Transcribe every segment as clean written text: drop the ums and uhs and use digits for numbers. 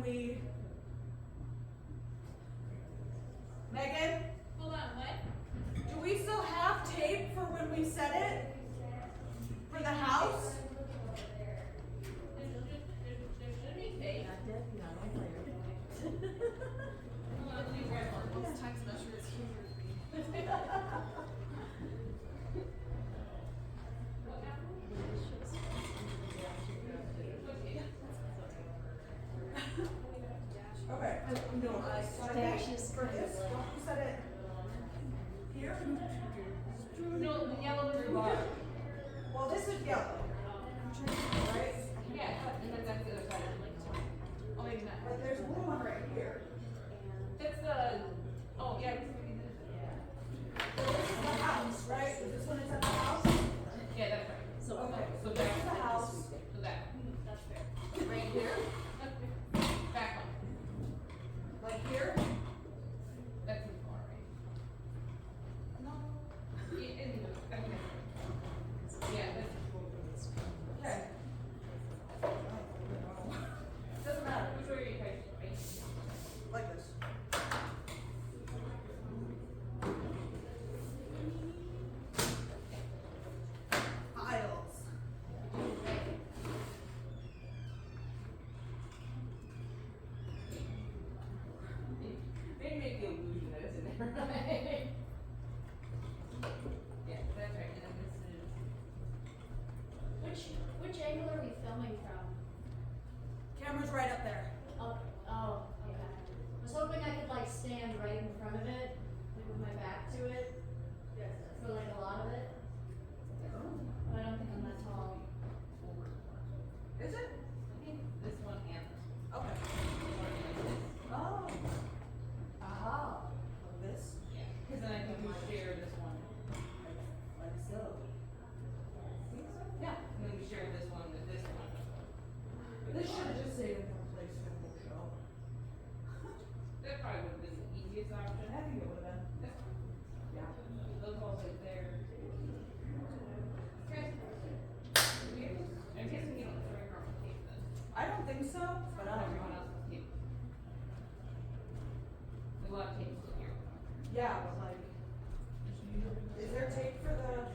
we... Megan? Hold on, what? Do we still have tape for when we set it? For the house? There should be tape. Hold on, let me grab one. This text measure is huge. What happened? Okay. No, Stashes for this, don't you set it here? No, the yellow is the bar. Well, this is yellow, right? Yeah, and then that's the other side. Oh, maybe not. But there's blue one right here. That's the, oh, yeah. So this is the house, right? Is this when it's at the house? Yeah, that's right. So, Okay, So this back, is the house. so that, that's fair. right here. Back one. Like here? That's the bar, right? No. Yeah, okay. Yeah, that's. Okay. Doesn't matter. Which way are you facing? Like this. Aisles. Maybe make the illusion that it's in there. Yeah, that's right, and then this is. Which angle are we filming from? Camera's right up there. Oh, okay. I was hoping I could like stand right in front of it, like with my back to it, for like a lot of it. But I don't think I'm that tall. Is it? I think this one and this one. Okay. Oh. Aha. Like this? Yeah, cause then I think we share this one. Like so. Yeah. And then we share this one with this one. This should have just stayed in one place for the whole show. That probably would have been the easiest option. I think it would have been. This one. Yeah. Those balls right there. Okay. I'm guessing you don't throw your own tape then. I don't think so, but I don't Everyone know. else has tape. There's a lot of tape still here. Yeah, but like, is there tape for the,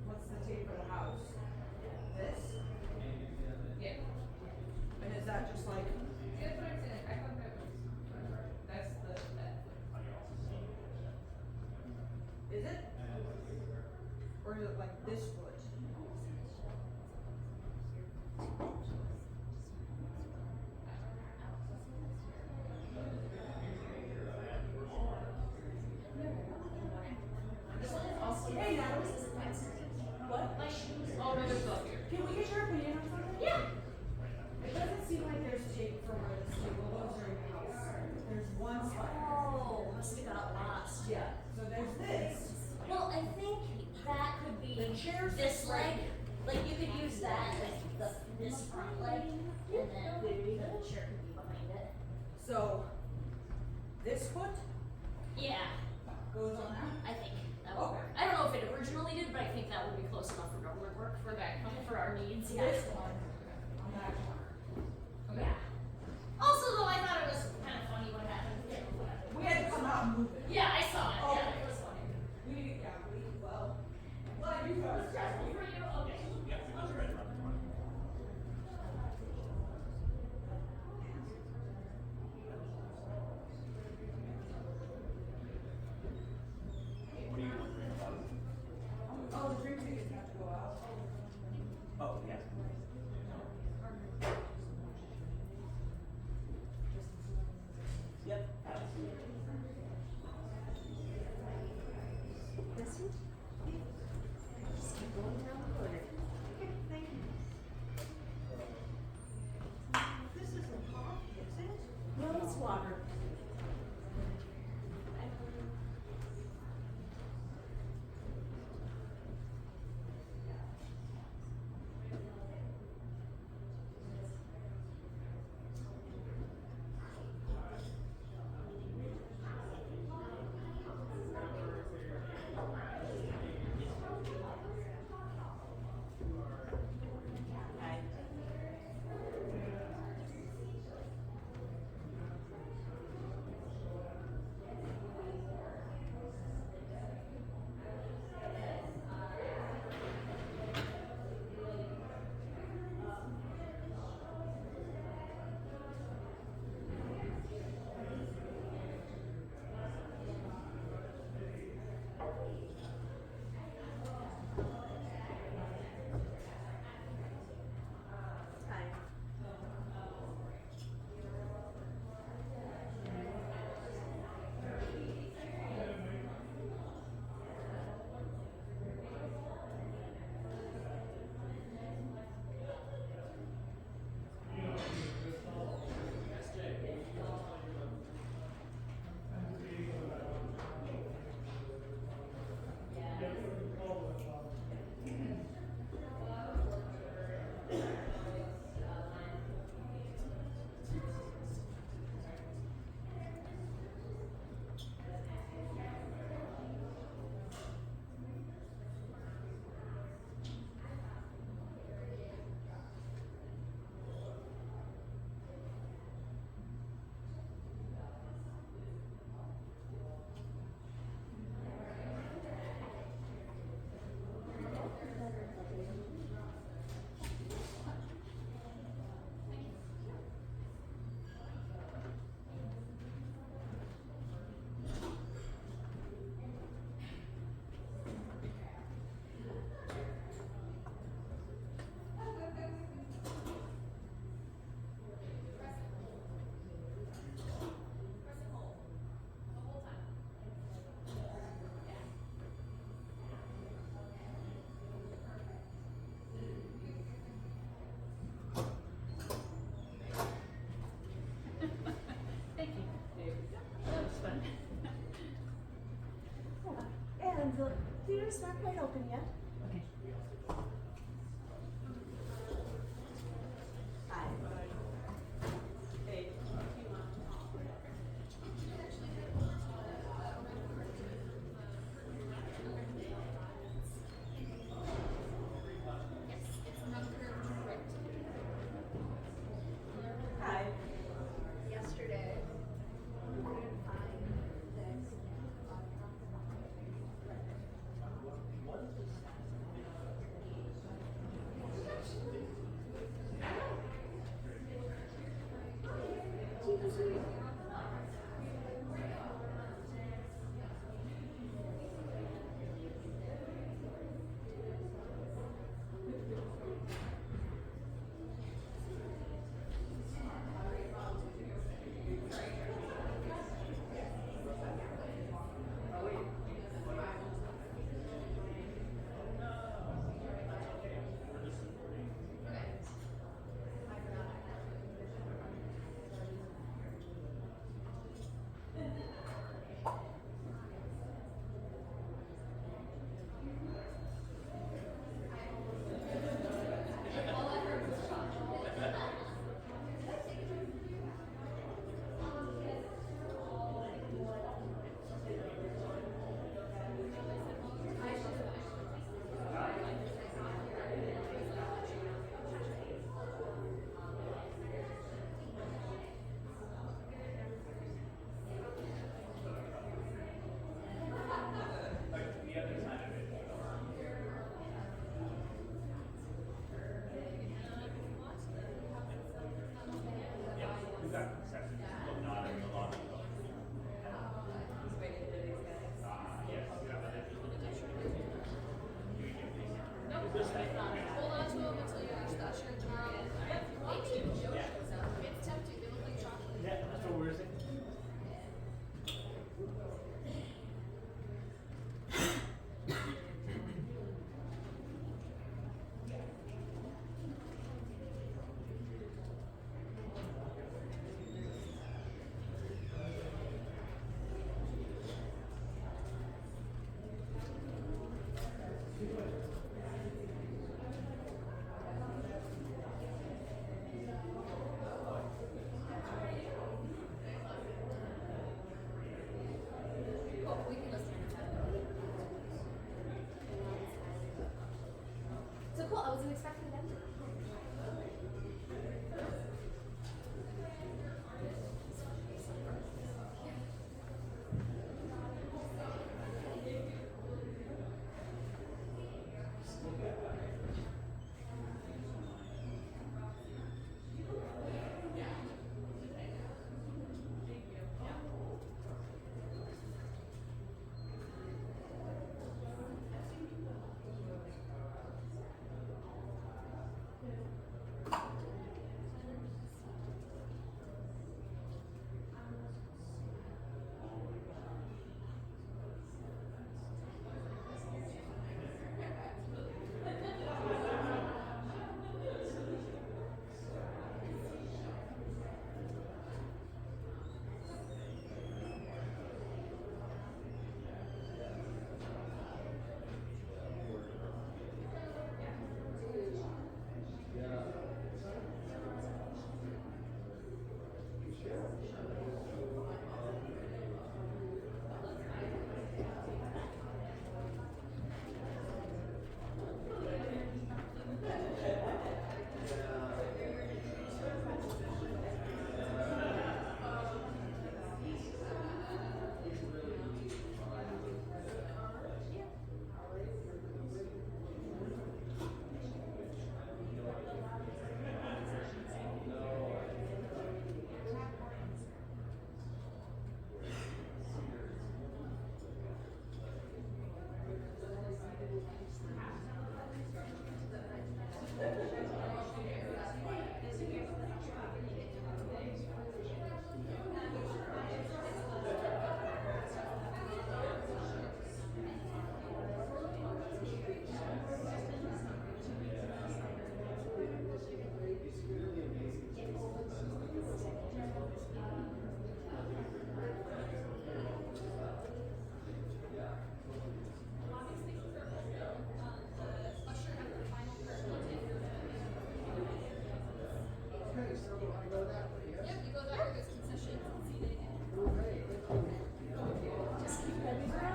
what's the tape for the house? This? Yeah. And is that just like, Yeah, that's what I'm saying. I thought that was, that's that. is it? Or is it like this foot? Hey, now, what? My shoes. Oh, no, they're still here. Can we get your opinion on something? Yeah. It doesn't seem like there's tape for where this table goes during the house. There's one spot. Oh, must have got lost. Yeah, so there's this. Well, I think that could be The chair's this right leg. Like you could use that, like this front leg, and then the chair could be behind it. So, this foot Yeah, goes on that? I think that would Okay. work. I don't know if it originally did, but I think that would be close enough for government work for that, for our needs. Yeah. This one on that corner. Yeah. Also, though, I thought it was kind of funny what happened. Yeah, whatever. We had to come out and move it. Yeah, I saw it. Oh. Yeah, it was funny. Well, you guys. Stressful for you? Okay. The theater's not quite open yet. Okay. Hi. Hey. Hi. Yesterday, we couldn't find this.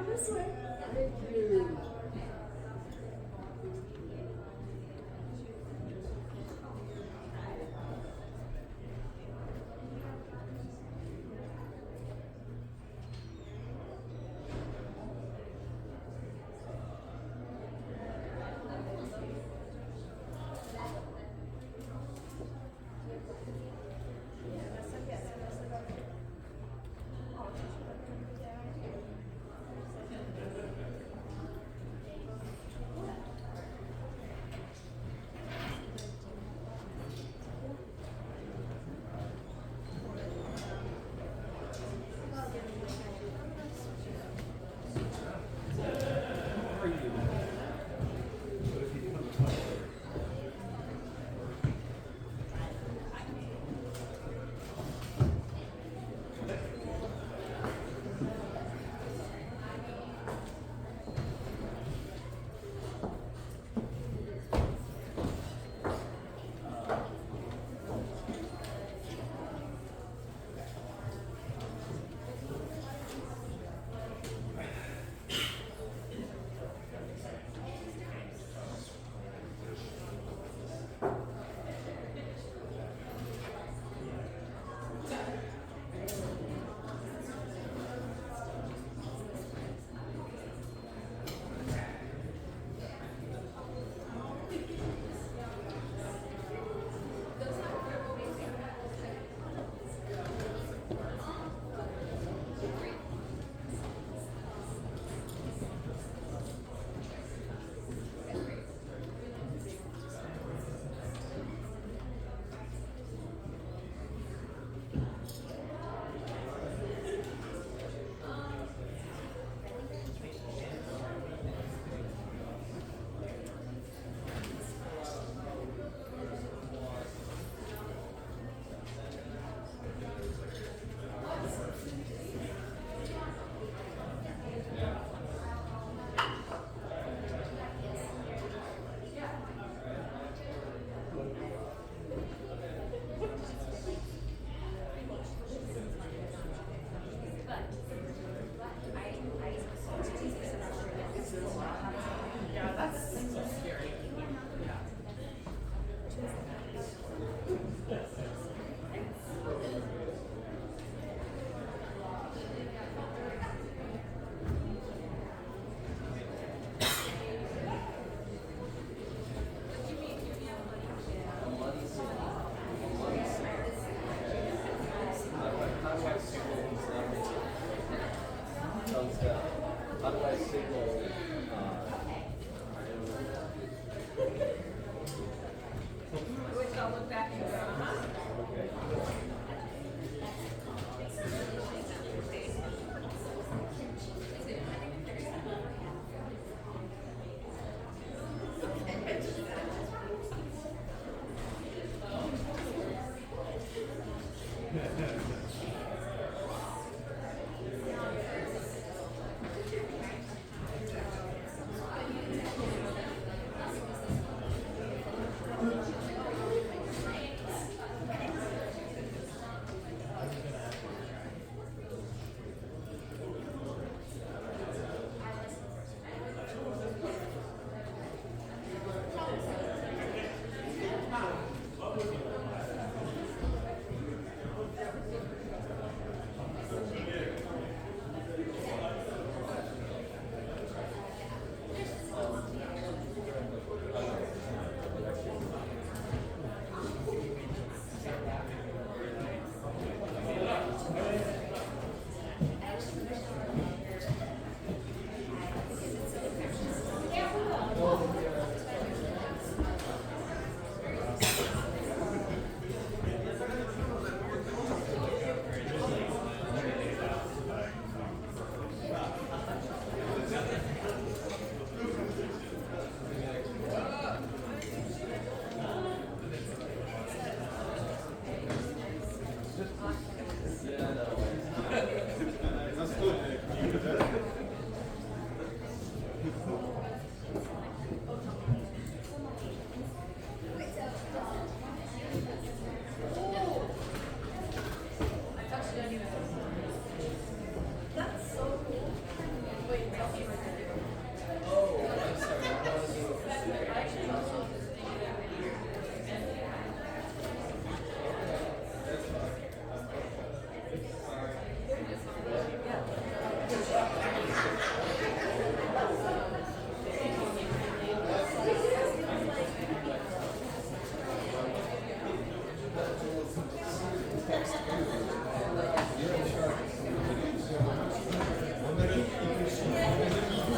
Come this way. Thank you. Onları 2-3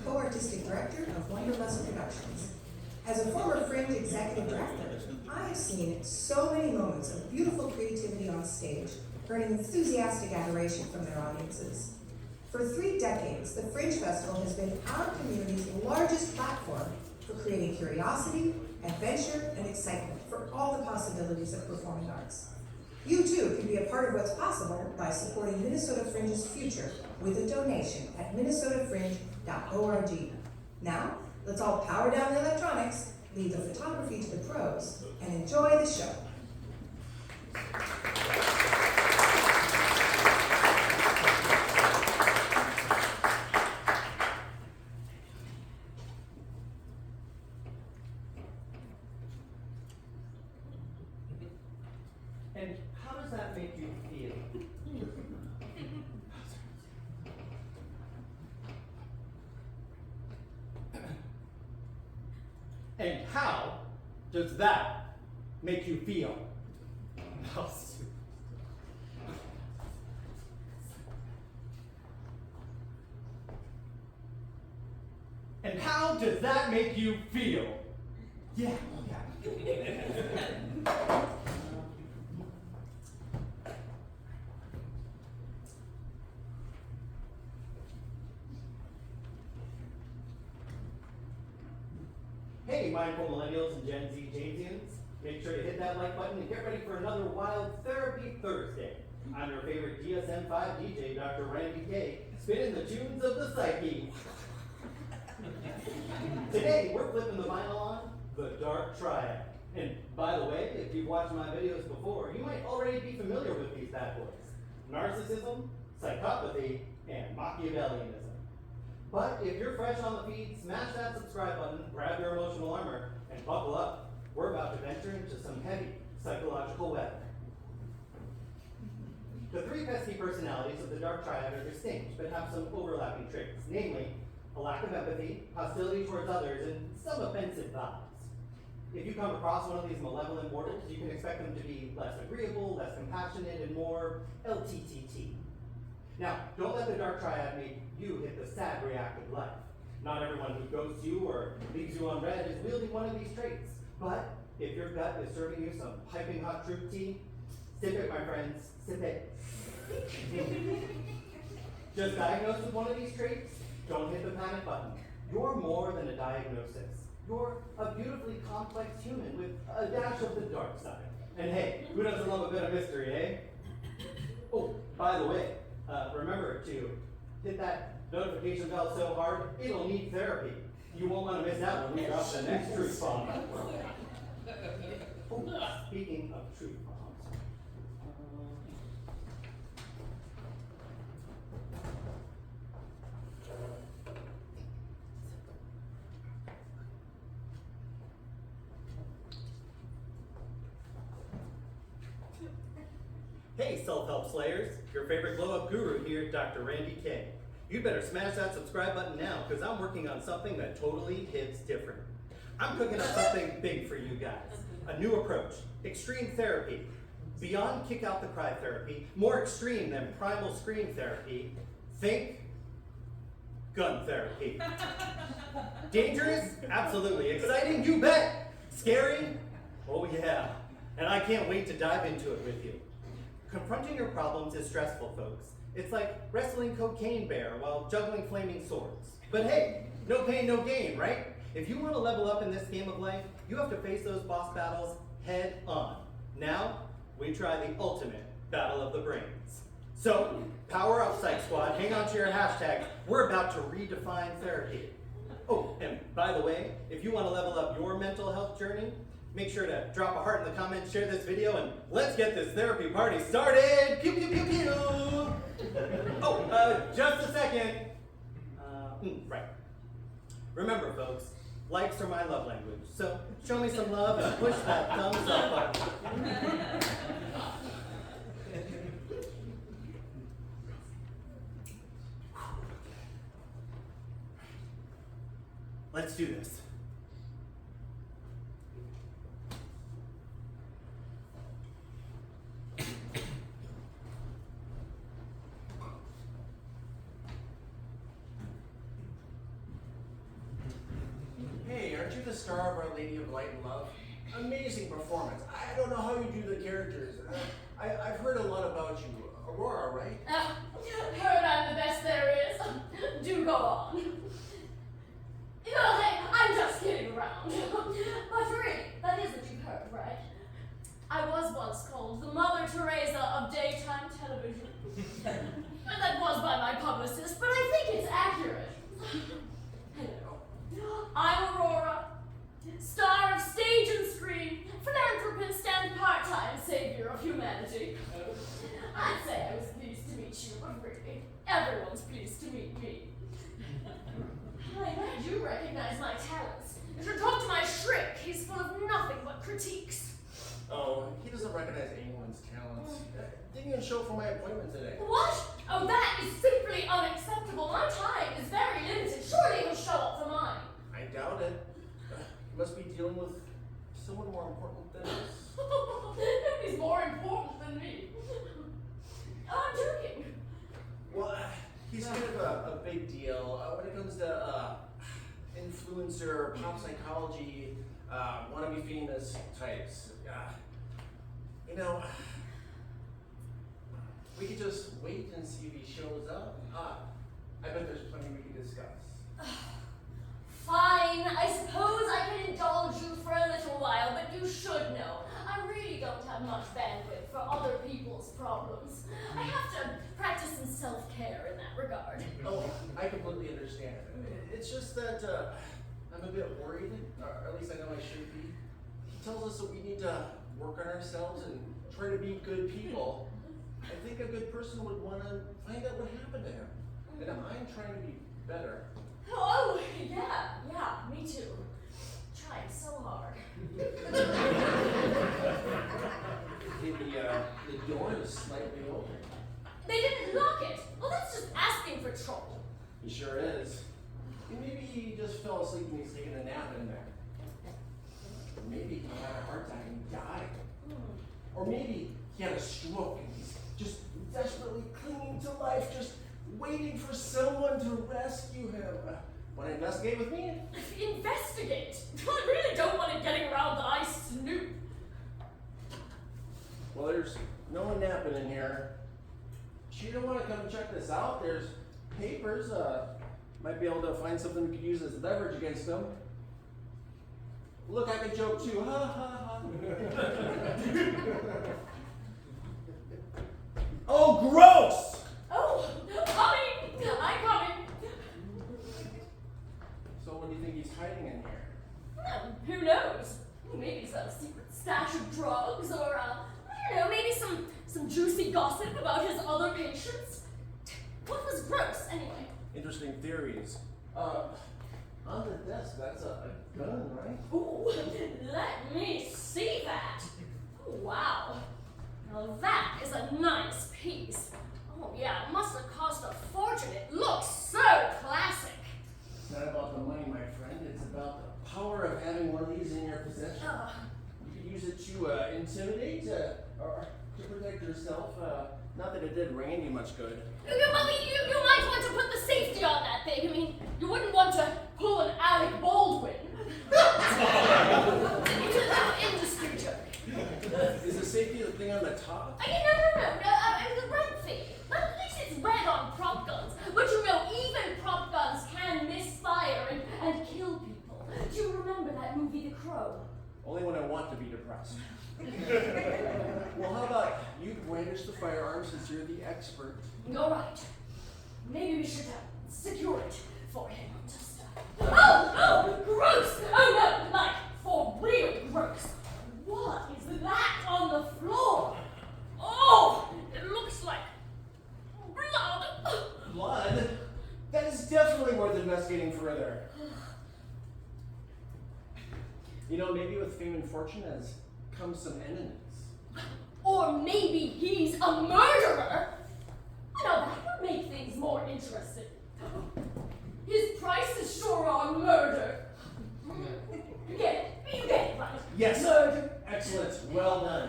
and co-artistic director of Wonder Muscle Productions. As a former Fringe executive director, I have seen so many moments of beautiful creativity on stage, earning enthusiastic adoration from their audiences. For 3 decades, the Fringe Festival has been our community's largest platform for creating curiosity, adventure, and excitement for all the possibilities of performing arts. You too can be a part of what's possible by supporting Minnesota Fringe's future with a donation at minnesotafringe.org. Now, let's all power down the electronics, leave the photography to the pros, and enjoy the show. And how does that make you feel? And how does that make you feel? And how does that make you feel? Yeah. Hey, mindful millennials and Gen Z Jamesians, make sure to hit that like button and get ready for another Wild Therapy Thursday. I'm your favorite DSM-5 DJ, Dr. Rand-McKay, spinning the tunes of the psyche. Today, we're flipping the vinyl on the Dark Triad. And by the way, if you've watched my videos before, you might already be familiar with these bad boys. Narcissism, psychopathy, and Machiavellianism. But if you're fresh on the feed, smash that subscribe button, grab your emotional armor, and buckle up. We're about to venture into some heavy psychological weather. The 3 pesky personalities of the Dark Triad are distinct, but have some overlapping traits, namely, a lack of empathy, hostility towards others, and some offensive vibes. If you come across one of these malevolent mortals, you can expect them to be less agreeable, less compassionate, and more LTTT. Now, don't let the Dark Triad make you hit the sad reactive life. Not everyone who ghosts you or leaves you on red is wielding one of these traits. But if your gut is serving you some piping hot truth tea, sip it, my friends, sip it. Just diagnosed with one of these traits? Don't hit the panic button. You're more than a diagnosis. You're a beautifully complex human with a dash of the dark side. And hey, who doesn't love a bit of mystery, eh? Oh, by the way, remember to hit that notification bell so hard, it'll need therapy. You won't want to miss out when we drop the next truth bomb. Oh, speaking of truth bombs. Hey, self-help slayers, your favorite glow-up guru here, Dr. Rand-McKay. You better smash that subscribe button now, because I'm working on something that totally hits different. I'm cooking up something big for you guys. A new approach, extreme therapy. Beyond kick-out-the-cry therapy, more extreme than primal scream therapy, think gun therapy. Dangerous? Absolutely. Exciting? You bet. Scary? Oh yeah. And I can't wait to dive into it with you. Confronting your problems is stressful, folks. It's like wrestling cocaine bear while juggling flaming swords. But hey, no pain, no gain, right? If you want to level up in this game of life, you have to face those boss battles head on. Now, we try the ultimate battle of the brains. So, power up, Psych Squad. Hang on to your hashtags. We're about to redefine therapy. Oh, and by the way, if you want to level up your mental health journey, make sure to drop a heart in the comments, share this video, and let's get this therapy party started! Pew, pew, pew, pew! Oh, just a second. Right. Remember, folks, likes are my love language, so show me some love and push that thumbs up button. Let's do this. the star of Our Lady of Light and Love? Amazing performance. I don't know how you do the characters. I've heard a lot about you. Aurora, right? Heard I'm the best there is. Do go on. You know, hey, I'm just kidding around. But really, that is what you've heard, right? I was once called the Mother Teresa of daytime television. And that was by my publicist, but I think it's accurate. Hello. I'm Aurora, star of stage and screen, philanthropist and part-time savior of humanity. I'd say I was pleased to meet you, but really, everyone's pleased to meet me. I'm glad you recognize my talents. You should talk to my shrink. He's full of nothing but critiques. Oh, he doesn't recognize anyone's talents. Didn't even show for my appointment today. What? Oh, that is simply unacceptable. My time is very limited. Surely he'll show up for mine. I doubt it. He must be dealing with someone more important than us. Nobody's more important than me. I'm joking. Well, he's kind of a big deal when it comes to influencer, pop psychology, wannabe famous types. You know, we could just wait and see if he shows up. I bet there's plenty we can discuss. Fine. I suppose I can indulge you for a little while, but you should know, I really don't have much bandwidth for other people's problems. I have to practice some self-care in that regard. Oh, I completely understand. It's just that I'm a bit worried, or at least I know I should be. He tells us that we need to work on ourselves and try to be good people. I think a good person would want to find out what happened to him. And I'm trying to be better. Oh, yeah, me too. Trying so hard. The door is slightly open. They didn't lock it. Well, that's just asking for trouble. He sure is. Maybe he just fell asleep and he's taking a nap in there. Or maybe he had a heart attack and died. Or maybe he had a stroke and he's just desperately clinging to life, just waiting for someone to rescue him. Want to investigate with me? Investigate? I really don't want it getting around that I snoop. Well, there's no one napping in here. You don't want to come check this out? There's papers. Might be able to find something we could use as leverage against them. Look, I can joke too. Ha ha ha. Oh, gross! Oh, coming! I'm coming. So what do you think he's hiding in here? Who knows? Maybe some secret stash of drugs, or I don't know, maybe some juicy gossip about his other patients. What was gross, anyway? Interesting theories. On the desk, that's a gun, right? Ooh, let me see that. Oh, wow. Now that is a nice piece. Oh yeah, it must have cost a fortune. It looks so classic. It's not about the money, my friend. It's about the power of having one of these in your possession. You could use it to intimidate or to protect yourself. Not that it did Randy much good. You might want to put the safety on that thing. I mean, you wouldn't want to pull an Alec Baldwin. It's a little industry joke. Is the safety the thing on the top? I mean, no. I mean, the red thing. At least it's red on prop guns. But you know, even prop guns can misfire and kill people. Do you remember that movie, The Crow? Only when I want to be depressed. Well, how about you brandish the firearm since you're the expert? All right. Maybe we should secure it for him. Just, oh, gross! Oh no, like for real gross. What is that on the floor? Oh, it looks like blood. Blood? That is definitely worth investigating further. You know, maybe with fame and fortune has come some enemies. Or maybe he's a murderer. Now that would make things more interesting. His prices sure are murder. You get it? You get it, right? Yes. Murder. Excellent. Well done.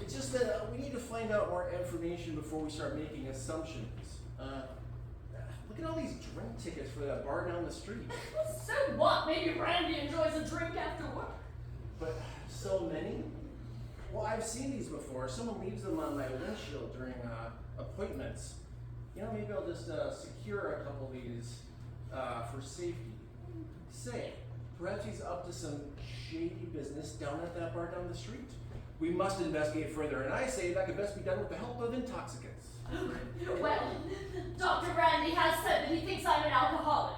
It's just that we need to find out more information before we start making assumptions. Look at all these drink tickets for that bar down the street. So what? Maybe Randy enjoys a drink after work. But so many? Well, I've seen these before. Someone leaves them on my windshield during appointments. You know, maybe I'll just secure a couple of these for safety. Say, perhaps he's up to some shady business down at that bar down the street. We must investigate further, and I say that could best be done with the help of intoxicants. Well, Dr. Randy has said that he thinks I'm an alcoholic.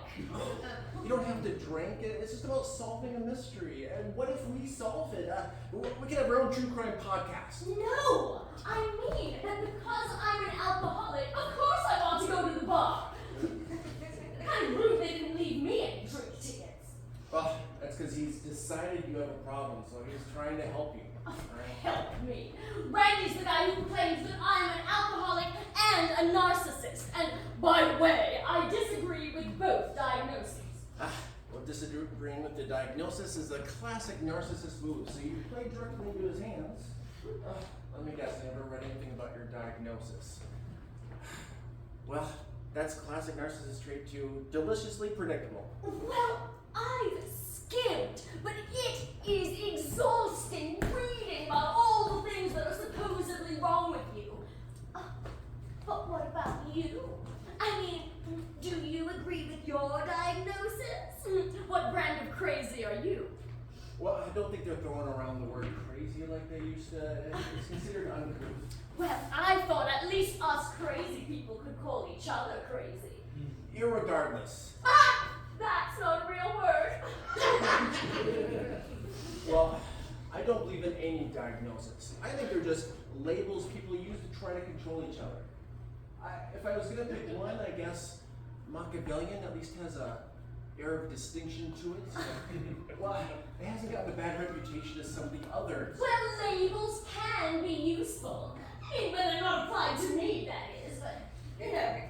You don't have to drink. It's just about solving a mystery. And what if we solve it? We could have our own true crime podcast. No! I mean that because I'm an alcoholic, of course I want to go to the bar. Kind of rude they didn't leave me any drink tickets. Well, that's because he's decided you have a problem, so he's trying to help you. Help me. Randy's the guy who claims that I'm an alcoholic and a narcissist. And by the way, I disagree with both diagnoses. Well, disagreeing with the diagnosis is a classic narcissist move, so you play directly into his hands. Let me guess, you never read anything about your diagnosis. Well, that's classic narcissist trait too, deliciously predictable. Well, I've skimmed, but it is exhausting reading about all the things that are supposedly wrong with you. But what about you? I mean, do you agree with your diagnosis? What brand of crazy are you? Well, I don't think they're throwing around the word crazy like they used to. It's considered uncouth. Well, I thought at least us crazy people could call each other crazy. Irregardless. Ah! That's not a real word. Well, I don't believe in any diagnosis. I think they're just labels people use to try to control each other. If I was going to pick one, I guess Machiavellian at least has a air of distinction to it. Well, it hasn't gotten a bad reputation as some of the others. Well, labels can be useful. I mean, when they're not applied to me, that is. But, you know,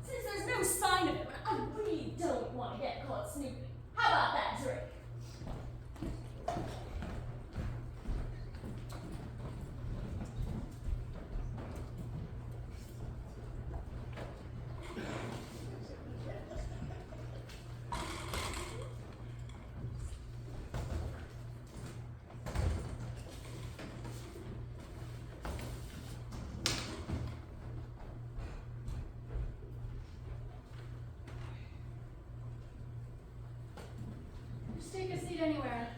since there's no sign of it, I really don't want to get caught snooping. How about that drink? Just take a seat anywhere.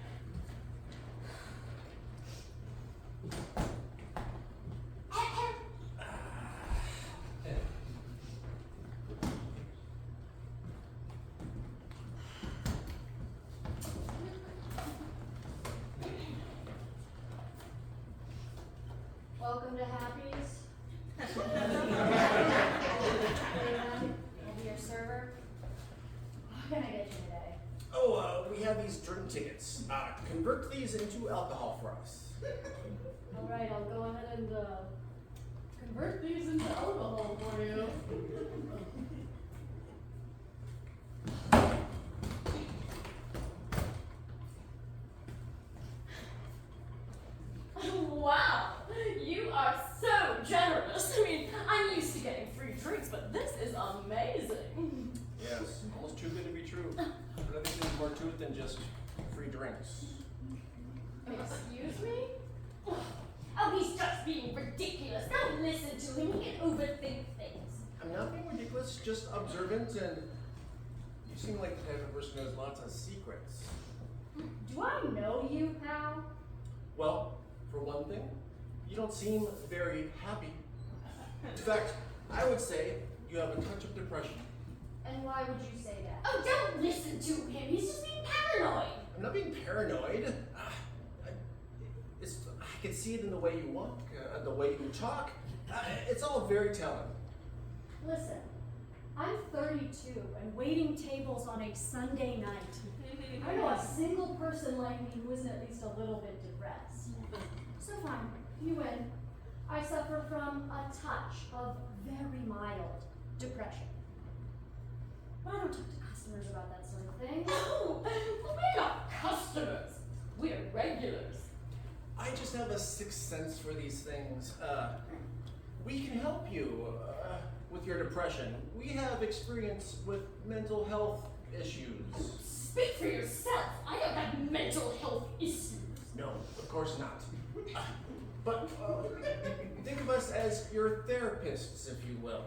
Welcome to Happy's. I'll be your server. What can I get you today? Oh, we have these drink tickets. Convert these into alcohol for us. All right, I'll go ahead and convert these into alcohol for you. Wow, you are so generous. I mean, I'm used to getting free drinks, but this is amazing. Yes, almost too good to be true. But I think there's more to it than just free drinks. Excuse me? Oh, he's just being ridiculous. Don't listen to him. He can overthink things. I'm not being ridiculous, just observant, and you seem like the type of person who has lots of secrets. Do I know you, pal? Well, for one thing, you don't seem very happy. In fact, I would say you have a touch of depression. And why would you say that? Oh, don't listen to him. He's just being paranoid. I'm not being paranoid. I can see it in the way you walk, the way you talk. It's all very telling. Listen, I'm 32 and waiting tables on a Sunday night. I know a single person like me who isn't at least a little bit depressed. So fine, you win. I suffer from a touch of very mild depression. But I don't talk to customers about that sort of thing. Oh, we're not customers. We're regulars. I just have a sixth sense for these things. We can help you with your depression. We have experience with mental health issues. Speak for yourself. Think of us as your therapists, if you will.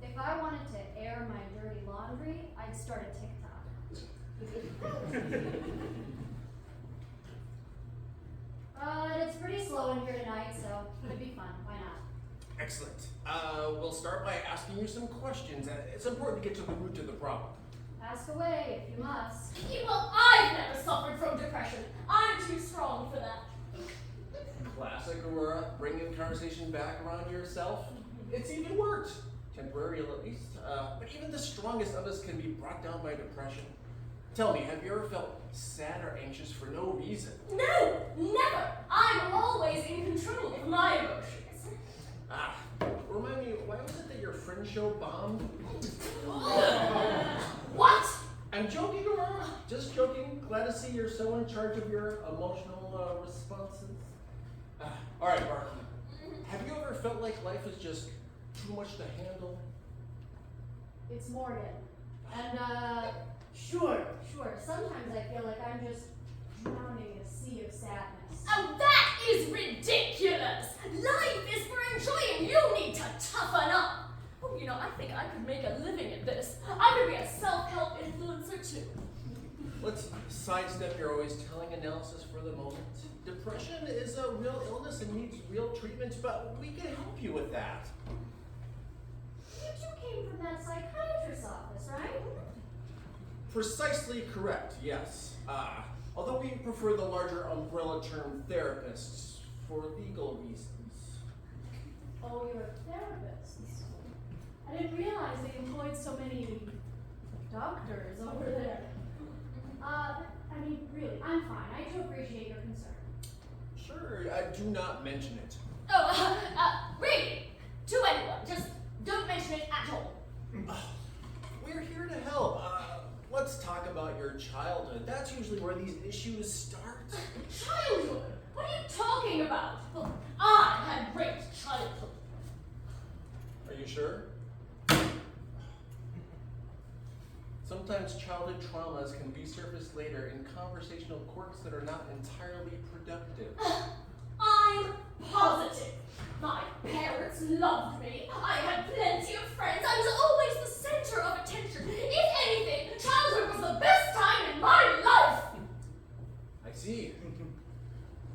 If I wanted to air my dirty laundry, I'd start a TikTok. It's pretty slow in here tonight, so it'd be fun. Why not? Excellent. We'll start by asking you some questions. It's important to get to the root of the problem. Ask away if you must. Well, I've never suffered from depression. I'm too strong for that. Classic Aurora, bringing the conversation back around yourself. It's even worked. Temporary at least. But even the strongest of us can be brought down by depression. Tell me, have you ever felt sad or anxious for no reason? No, never. I'm always in control of my emotions. Remind me, why was it that your friend show bombed? What? I'm joking, Aurora. Just joking. Glad to see you're so in charge of your emotional responses. All right, Barky. Have you ever felt like life is just too much to handle? It's Morgan. And, sure. Sometimes I feel like I'm just drowning in a sea of sadness. Oh, that is ridiculous! Life is for enjoying. You need to toughen up. Oh, I think I could make a living at this. I could be a self-help influencer too. Let's sidestep your always telling analysis for the moment. Depression is a real illness and needs real treatment, but we can help you with that. You two came from that psychiatrist's office, right? Precisely correct, yes. Although we prefer the larger umbrella term therapists for legal reasons. Oh, you're therapists. I didn't realize they employed so many doctors over there. Really, I'm fine. I do appreciate your concern. Sure, do not mention it. Oh, really? To anyone. Just don't mention it at all. We're here to help. Let's talk about your childhood. That's usually where these issues start. Childhood? What are you talking about? Well, I had great childhood. Are you sure? Sometimes childhood traumas can resurface later in conversational quirks that are not entirely productive. I'm positive. My parents loved me. I had plenty of friends. I was always the center of attention. If anything, childhood was the best time in my life. I see.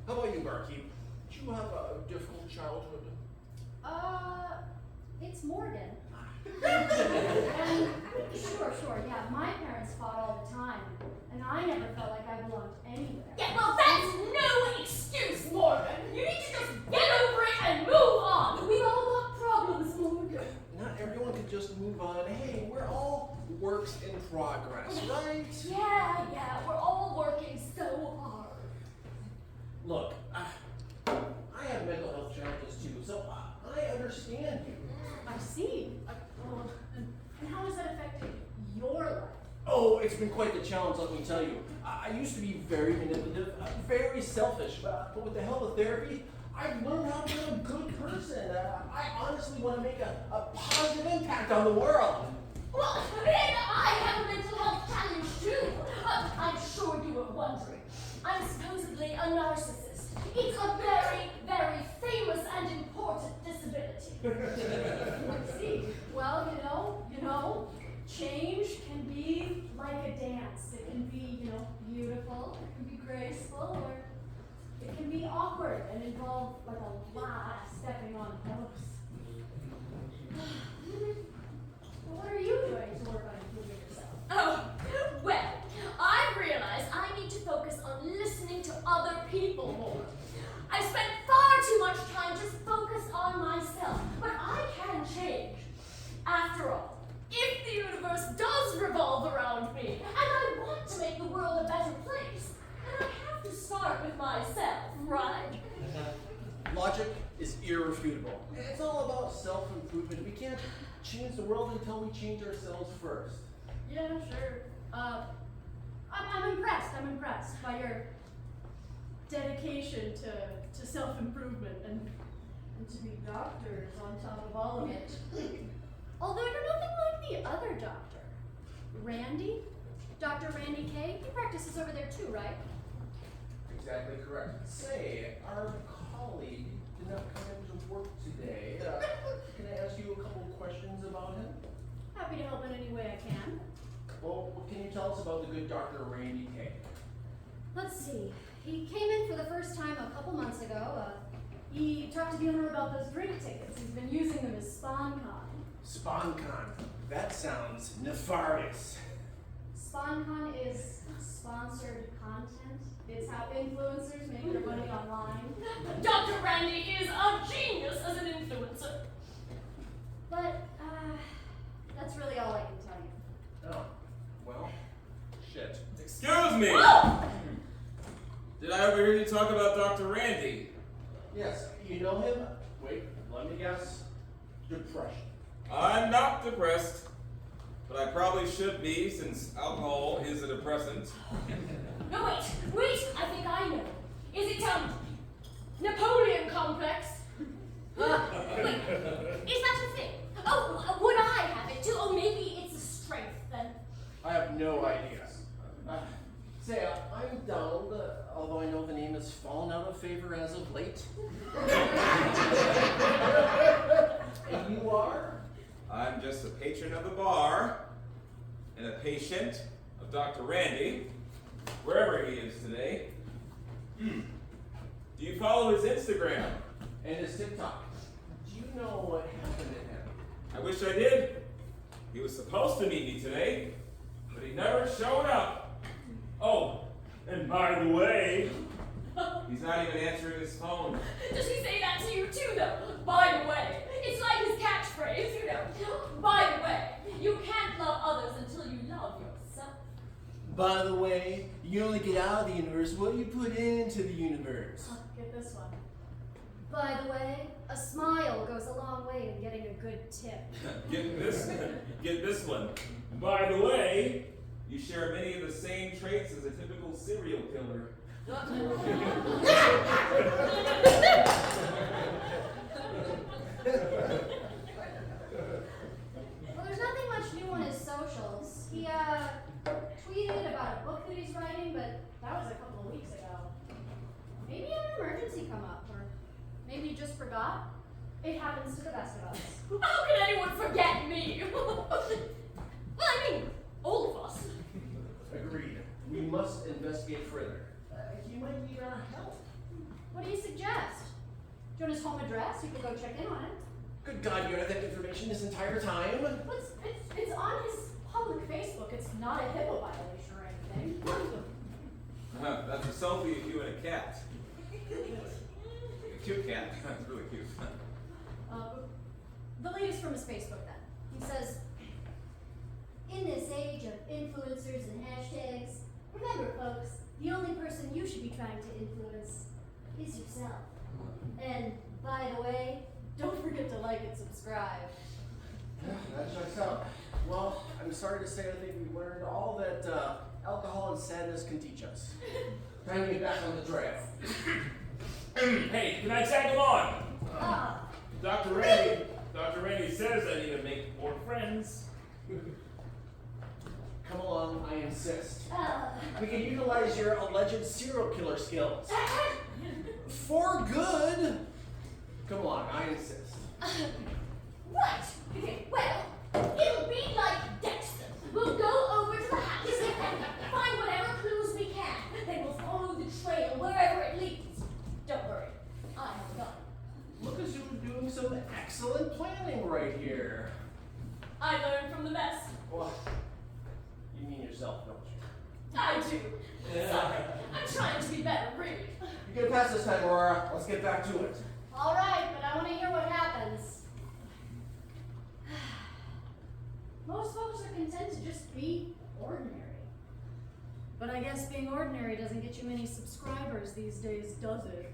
How about you, Barkeep? Did you have a difficult childhood? It's Morgan. And sure, yeah, my parents fought all the time, and I never felt like I belonged anywhere. Yeah, well, that's no excuse, Morgan. You need to just get over it and move on. We've all got problems, Morgan. Not everyone can just move on. Hey, we're all works in progress, right? Yeah, we're all working so hard. Look, I have mental health challenges too, so I understand you. I see. And how has that affected your life? Oh, it's been quite the challenge, let me tell you. I used to be very manipulative, very selfish, but with the help of therapy, I've learned how to be a good person. I honestly want to make a positive impact on the world. Well, and I have a mental health challenge too. I'm sure you were wondering. I'm supposedly a narcissist. It's a very, very famous and important disability. I see. Well, you know, change can be like a dance. It can be, beautiful, it can be graceful, or it can be awkward and involve like a lot of stepping on toes. Well, what are you doing to work on improving yourself? Oh, well, I realized I need to focus on listening to other people more. I spent far too much time just focused on myself, but I can change. After all, if the universe does revolve around me, and I want to make the world a better place, then I have to start with myself, right? Logic is irrefutable. It's all about self-improvement. We can't change the world until we change ourselves first. Yeah, sure. I'm impressed by your dedication to self-improvement and to be doctors on top of all of it. Although you're nothing like the other doctor. Randy? Dr. Rand-McKay? He practices over there too, right? Exactly correct. Say, our colleague did not come into work today. Can I ask you a couple questions about him? Happy to help in any way I can. Well, what can you tell us about the good Dr. Rand-McKay? Let's see. He came in for the first time a couple months ago. He talked to the owner about those drink tickets. He's been using them as SpawnCon. SpawnCon. That sounds nefarious. SpawnCon is sponsored content. It's how influencers make their money online. Dr. Randy is a genius as an influencer. But, that's really all I can tell you. Oh, well, shit. Excuse me! Whoa! Did I overhear you talk about Dr. Randy? Yes, you know him? Wait, let me guess. Depression. I'm not depressed, but I probably should be since alcohol is a depressant. No, wait, I think I know. Is it, Napoleon complex? Wait, is that a thing? Oh, would I have it too? Oh, maybe it's a strength then. I have no idea. Say, I'm Donald, although I know the name has fallen out of favor as of late. And you are? I'm just a patron of the bar and a patient of Dr. Randy, wherever he is today. Do you follow his Instagram? And his TikTok. Do you know what happened to him? I wish I did. He was supposed to meet me today, but he never showed up. Oh, and by the way, he's not even answering his phone. Does he say that to you too, though? By the way, it's like his catchphrase, you know. By the way, you can't love others until you love yourself. By the way, you only get out of the universe what you put into the universe. Oh, get this one. By the way, a smile goes a long way in getting a good tip. Get this one. By the way, you share many of the same traits as a typical serial killer. Well, there's nothing much new on his socials. He, tweeted about a book that he's writing, but that was a couple of weeks ago. Maybe an emergency come up, or maybe he just forgot. It happens to the best of us. How can anyone forget me? Well, I mean, all of us. Agreed. We must investigate further. He might need our help. What do you suggest? Do you want his home address? You could go check in on it. Good God, you had that information this entire time? But it's on his public Facebook. It's not a HIPAA violation or anything. That's a selfie of you and a cat. A cute cat. It's really cute. The latest from his Facebook then. He says, in this age of influencers and hashtags, remember folks, the only person you should be trying to influence is yourself. And by the way, don't forget to like and subscribe. That checks out. Well, I'm sorry to say I think we've learned all that alcohol and sadness can teach us. Time to get back on the trail. Hey, can I tag along? Ah, Dr. Randy says I need to make more friends. Come along, I insist. ah. We can utilize your alleged serial killer skills. For good. Come along, I insist. Right. Okay, well, it'll be like Dexter. We'll go over to the house and find whatever clues we can. Then we'll follow the trail wherever it leads. Don't worry, I have a gun. Look as you're doing some excellent planning right here. I learned from the best. Well, you mean yourself, don't you? I do. Sorry, I'm trying to be better, really. You get past this time, Aurora. Let's get back to it. All right, but I want to hear what happens. Most folks are content to just be ordinary. But I guess being ordinary doesn't get you many subscribers these days, does it?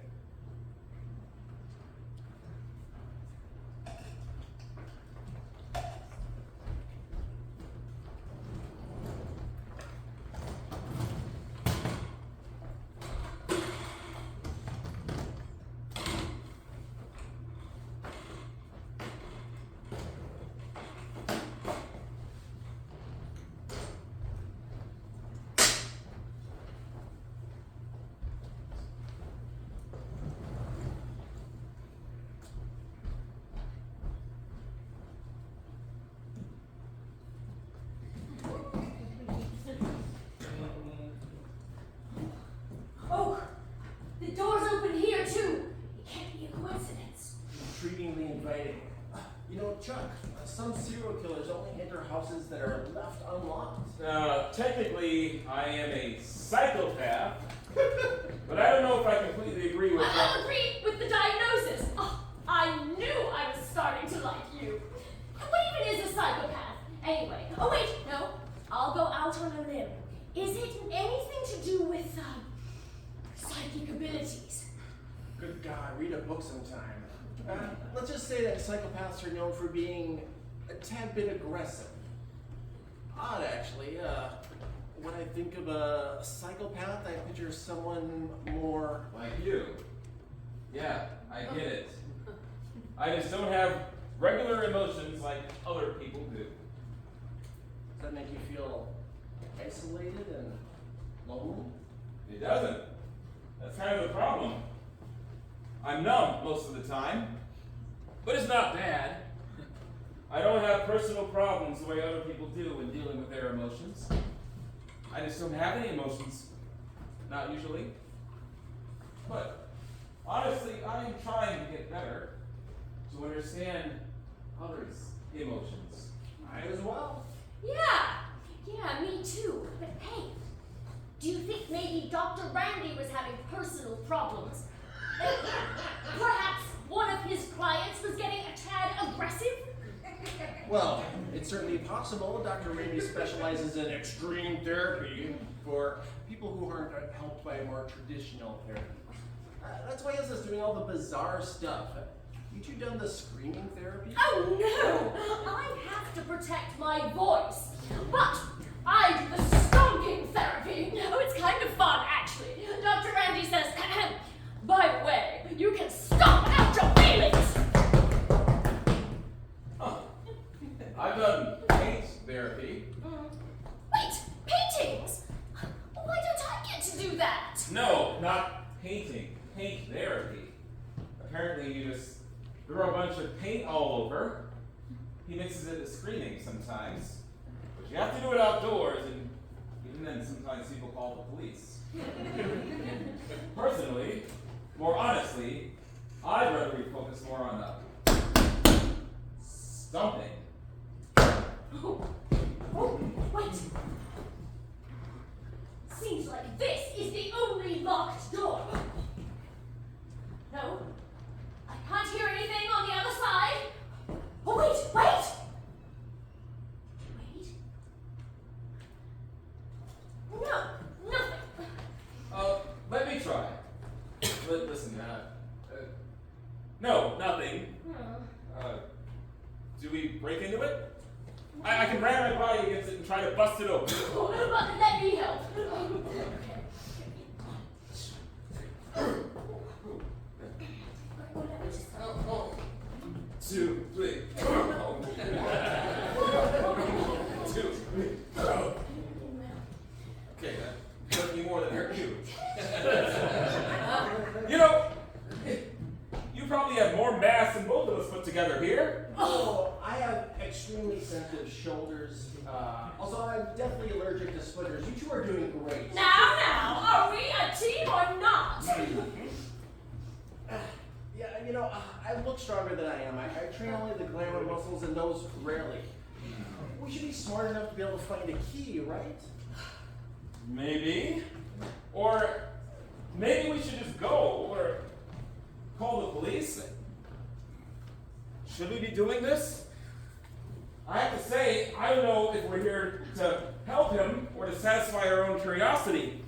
unlocked? Technically, I am a psychopath, but I don't know if I completely agree with that. I agree with the diagnosis. Oh, I knew I was starting to like you. What even is a psychopath? Anyway, oh wait, no, I'll go out on a limb. Is it anything to do with, psychic abilities? Good God, read a book sometime. Let's just say that psychopaths are known for being a tad bit aggressive. Odd, actually. When I think of a psychopath, I picture someone more... Like you. Yeah, I get it. I just don't have regular emotions like other people do. Does that make you feel isolated and lonely? It doesn't. That's kind of the problem. I'm numb most of the time, but it's not bad. I don't have personal problems the way other people do in dealing with their emotions. I just don't have any emotions. Not usually. But honestly, I'm trying to get better to understand others' emotions. I as well. Yeah, me too. But hey, do you think maybe Dr. Randy was having personal problems? Perhaps one of his clients was getting a tad aggressive? Well, it's certainly possible. Dr. Randy specializes in extreme therapy for people who aren't helped by more traditional therapy. That's why he has us doing all the bizarre stuff. You two done the screaming therapy? Oh no! I have to protect my voice. But I do the stomping therapy. Oh, it's kind of fun, actually. Dr. Randy says, by the way, you can stomp out your feelings! Huh. I've done paint therapy. Wait, paintings? Why don't I get to do that? No, not painting. Paint therapy. Apparently you just throw a bunch of paint all over. He mixes it with screaming sometimes. But you have to do it outdoors, and even then sometimes people call the police. Personally, more honestly, I'd rather we focus more on stomping. Oh, wait. Seems like this is the only locked door. No, I can't hear anything on the other side. Oh, wait! No, nothing. Let me try. Listen, no, nothing. Do we break into it? I can ram my body against it and try to bust it open. Oh, but let me help. Two, three. Two, three. Okay, that hurt me more than hurt you. You know, you probably have more mass than both of us put together here. Oh, I have extremely sensitive shoulders. Also, I'm definitely allergic to splitters. You two are doing great. Now, are we a team or not? Yeah, you know, I look stronger than I am. I train only the glamour muscles and those rarely. We should be smart enough to be able to find a key, right? Maybe. Or maybe we should just go or call the police. Should we be doing this? I have to say, I don't know if we're here to help him or to satisfy our own curiosity.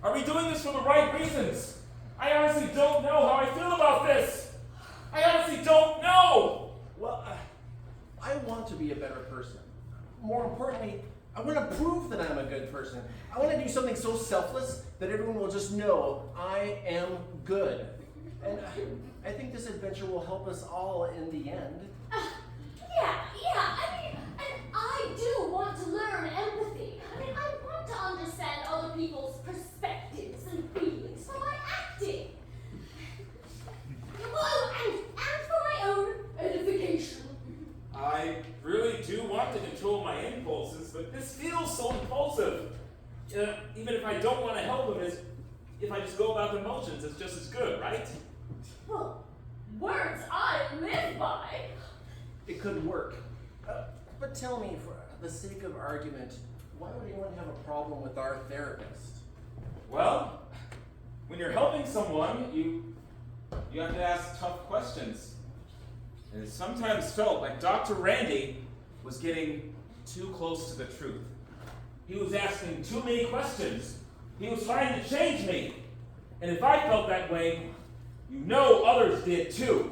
Are we doing this for the right reasons? I honestly don't know how I feel about this. I honestly don't know. Well, I want to be a better person. More importantly, I want to prove that I'm a good person. I want to do something so selfless that everyone will just know I am good. And I think this adventure will help us all in the end. Yeah, and I do want to learn empathy. I want to understand other people's perspectives and feelings for my acting. Oh, and for my own edification. I really do want to control my impulses, but this feels so impulsive. Even if I don't want to help him, if I just go about the motions, it's just as good, right? Well, words I live by. It could work. But tell me, the sake of argument, why would anyone have a problem with our therapist? Well, when you're helping someone, you have to ask tough questions. And it sometimes felt like Dr. Randy was getting too close to the truth. He was asking too many questions. He was trying to change me. And if I felt that way, you know others did too.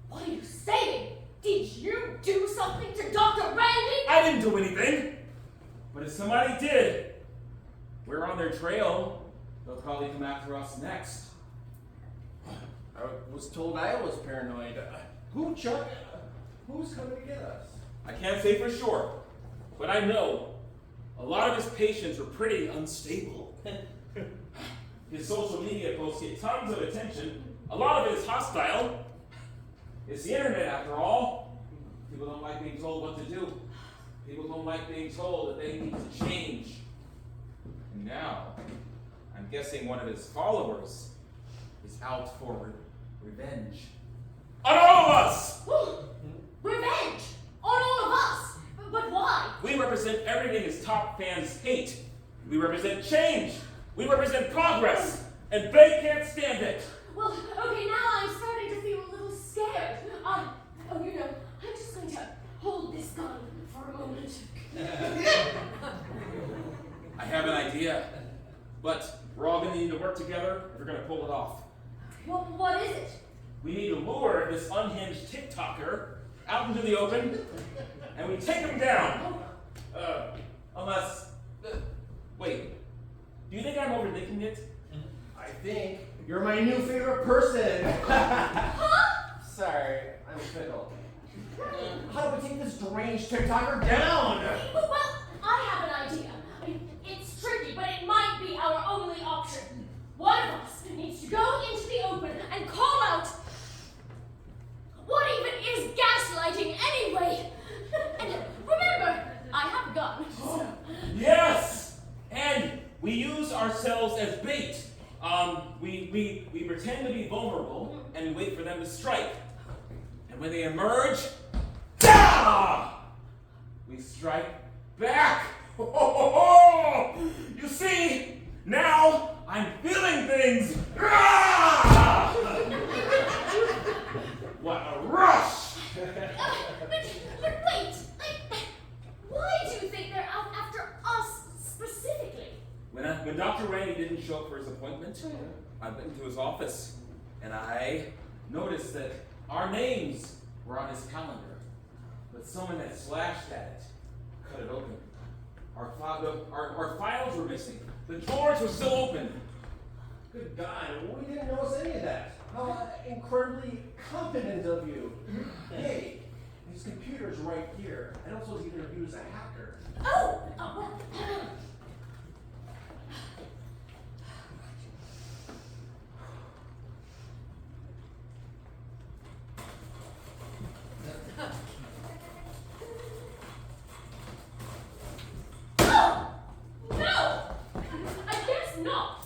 What are you saying? Did you do something to Dr. Randy? I didn't do anything. But if somebody did, we're on their trail. They'll probably come after us next. I was told I was paranoid. Who, Chuck? Who's coming to get us? I can't say for sure, but I know a lot of his patients are pretty unstable. His social media posts get tons of attention. A lot of it is hostile. It's the internet, after all. People don't like being told what to do. People don't like being told that they need to change. And now, I'm guessing one of his followers is out for revenge. On all of us! Revenge! On all of us! But why? We represent everything his top fans hate. We represent change. We represent progress. And they can't stand it. Well, okay, now I'm starting to feel a little scared. I'm just going to hold this gun for a moment. I have an idea. But we're all going to need to work together if we're going to pull it off. What is it? We need to lure this unhinged TikToker out into the open, and we take him down. Wait. Do you think I'm overthinking it? I think you're my new favorite person. Huh? Sorry, I'm fickle. How do we take this deranged TikToker down? Well, I have an idea. I mean, it's tricky, but it might be our only option. One of us needs to go into the open and call out. What even is gaslighting anyway? And remember, I have a gun. Yes! And we use ourselves as bait. We pretend to be vulnerable and we wait for them to strike. And when they emerge, we strike back. You see, now I'm feeling things. What a rush! But wait, why do you think they're out after us specifically? When Dr. Randy didn't show up for his appointment, I went into his office and I noticed that our names were on his calendar, but someone had slashed at it, cut it open. Our files were missing. The drawers were still open. Good God, we didn't notice any of that. How incredibly confident of you. Hey, his computer's right here. I don't suppose either of you is a hacker. Oh! No! I guess not.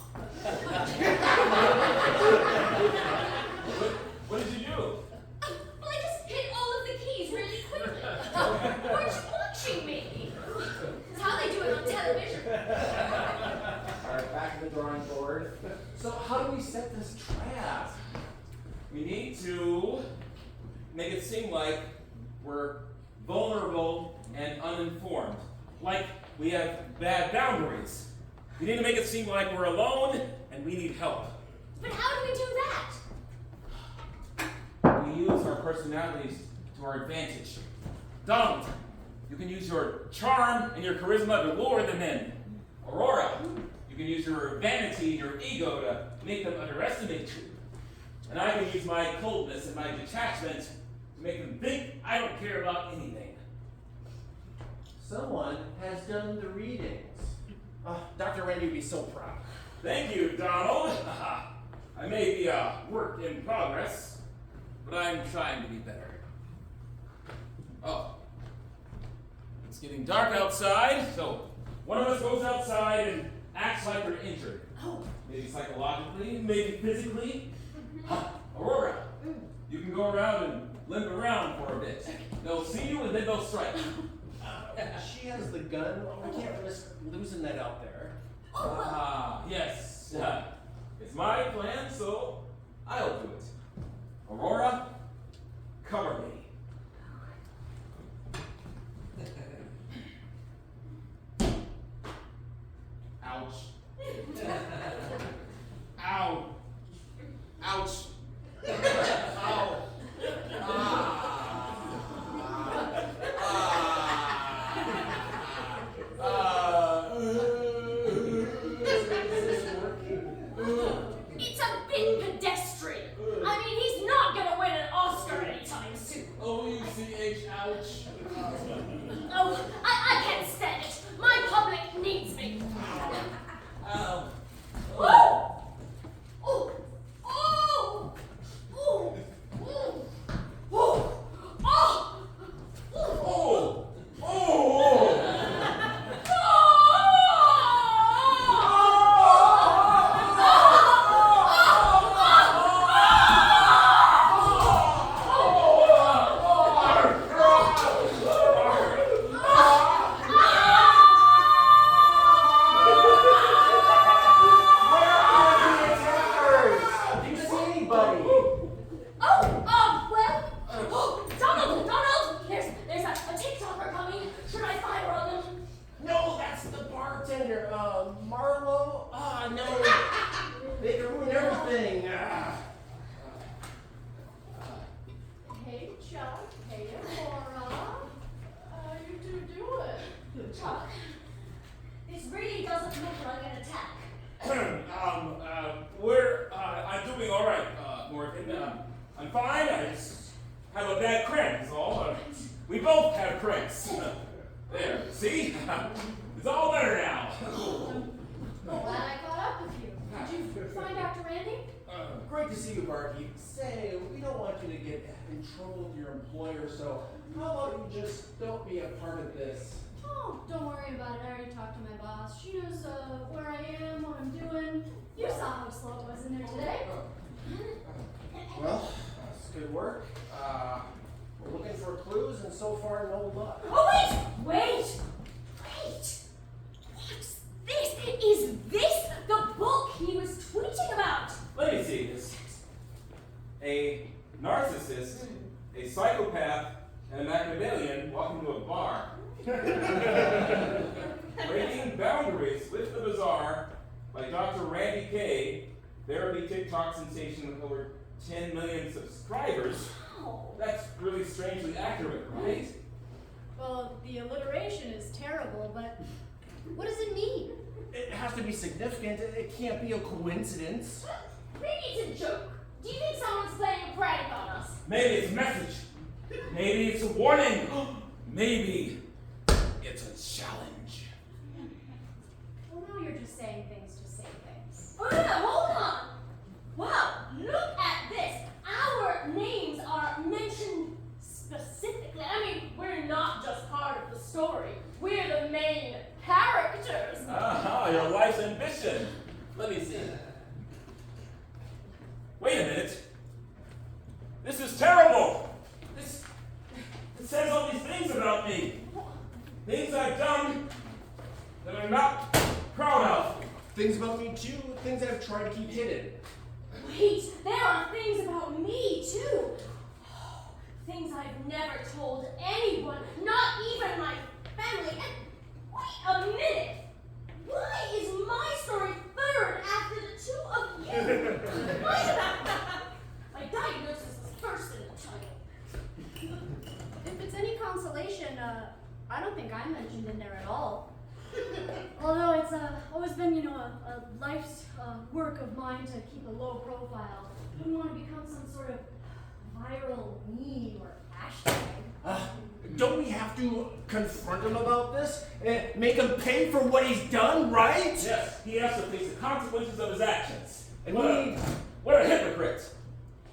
What did you do? Well, I just hit all of the keys really quickly. Weren't you watching me? It's how they do it on television. Alright, back to the drawing board. So how do we set this trap? We need to make it seem like we're vulnerable and uninformed. Like we have bad boundaries. We need to make it seem like we're alone and we need help. But how do we do that? We use our personalities to our advantage. Donald, you can use your charm and your charisma to lure them in. Aurora, you can use your vanity and your ego to make them underestimate you. And I can use my coldness and my detachment to make them think I don't care about anything. Someone has done the readings. Dr. Randy would be so proud. Thank you, Donald. I may be a work in progress, but I'm trying to be better. Oh, it's getting dark outside, so one of us goes outside and acts like we're injured. Maybe psychologically, maybe physically. Aurora, you can go around and limp around for a bit. They'll see you and then they'll strike. She has the gun. We can't risk losing that out there. Yes. It's my plan, so I'll do it. Aurora, cover me. Ouch. Ow. Ouch. Ow. It's a bit pedestrian. I mean, he's not gonna win an Oscar anytime soon. O-U-C-H, ouch. Oh, I can't stand it. My public needs me. Ow. Oh! Oh! Oh! Oh! Oh! Oh! Oh! Oh! Oh! Donald! There's a TikToker coming. Should I fire on them? No, that's the bartender. Marlo? No. They can ruin everything. Hey, Chuck. Hey, Aurora. How you two doing? Chuck, this really doesn't look like an attack. I'm doing all right, Morgan. I'm fine. I just have a bad cramp, is all. We both have cramps. There, see? It's all better now. Glad I caught up with you. Did you find Dr. Randy? Great to see you, Barkeep. Say, we don't want you to get in trouble with your employer, so how about you just don't be a part of this? Oh, don't worry about it. I already talked to my boss. She knows where I am, what I'm doing. You saw how slow it was in there today. Well, that's good work. We're looking for clues, and so far, no luck. Oh, wait! What's this? Is this the book he was tweeting about? Let me see this. A narcissist, a psychopath, and a Machiavellian walk into a bar. Breaking boundaries with the bizarre by Dr. Rand-McKay, therapy TikTok sensation with over 10 million subscribers. Oh. That's really strangely accurate, right? Well, the alliteration is terrible, but what does it mean? It has to be significant. It can't be a coincidence. Maybe it's a joke. Do you think someone's playing a prank on us? Maybe it's a message. Maybe it's a warning. Maybe it's a challenge. Well, now you're just saying things to say things. Oh, yeah, hold on. Wow, look at this. Our names are mentioned specifically. I mean, we're not just part of the story. We're the main characters. Aha, your life's ambition. Let me see. Wait a minute. This is terrible. It says all these things about me. Things I've done that I'm not proud of. Things about me too, things I've tried to keep hidden. Wait, there are things about me too. Things I've never told anyone, not even my family. And wait a minute. Why is my story third after the two of you? Why is that? My diagnosis was first in the title. If it's any consolation, I don't think I'm mentioned in there at all. Although it's always been, a life's work of mine to keep a low profile. Wouldn't want to become some sort of viral meme or hashtag. Don't we have to confront him about this? And make him pay for what he's done, right? Yes, he has to face the consequences of his actions. And What a hypocrite.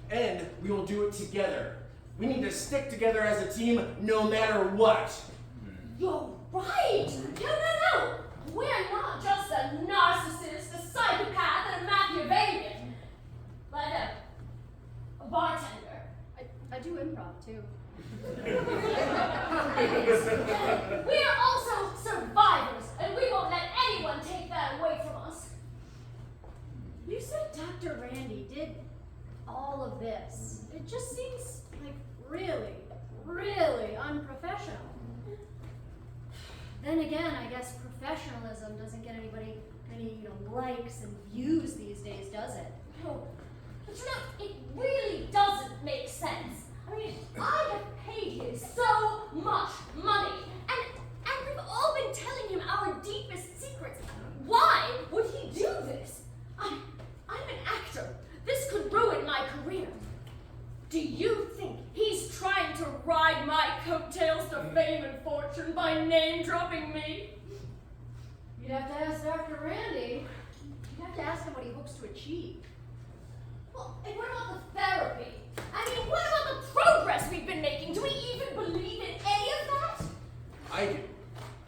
And we will do it together. We need to stick together as a team no matter what. You're right. No. We're not just a narcissist, a psychopath, and a Machiavellian. But a bartender. I do improv too. all of this? It just seems like really, really unprofessional. Then again, I guess professionalism doesn't get anybody any likes and views these days, does it? No, but it really doesn't make sense. I mean, I have paid him so much money, and we've all been telling him our deepest secrets. Why would he do this? I'm an actor. This could ruin my career. Do you think he's trying to ride my coattails to fame and fortune by name-dropping me? You'd have to ask Dr. Randy. You'd have to ask him what he hopes to achieve. Well, and what about the therapy? I mean, what about the progress we've been making? Do we even believe in any of that? I do.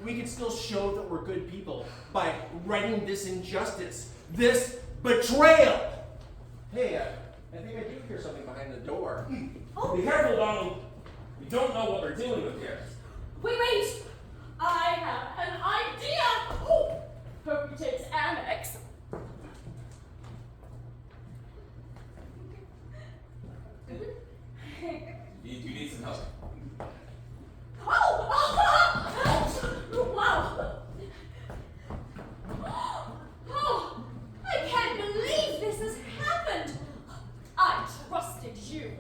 We can still show that we're good people by righting this injustice, this betrayal. Hey, I think I do hear something behind the door. Oh, Be careful, Donald. We don't know what we're dealing with here. wait! I have an idea! Oh, hope he takes Amex. You need some help. Wow! Oh, I can't believe this has happened! I trusted you.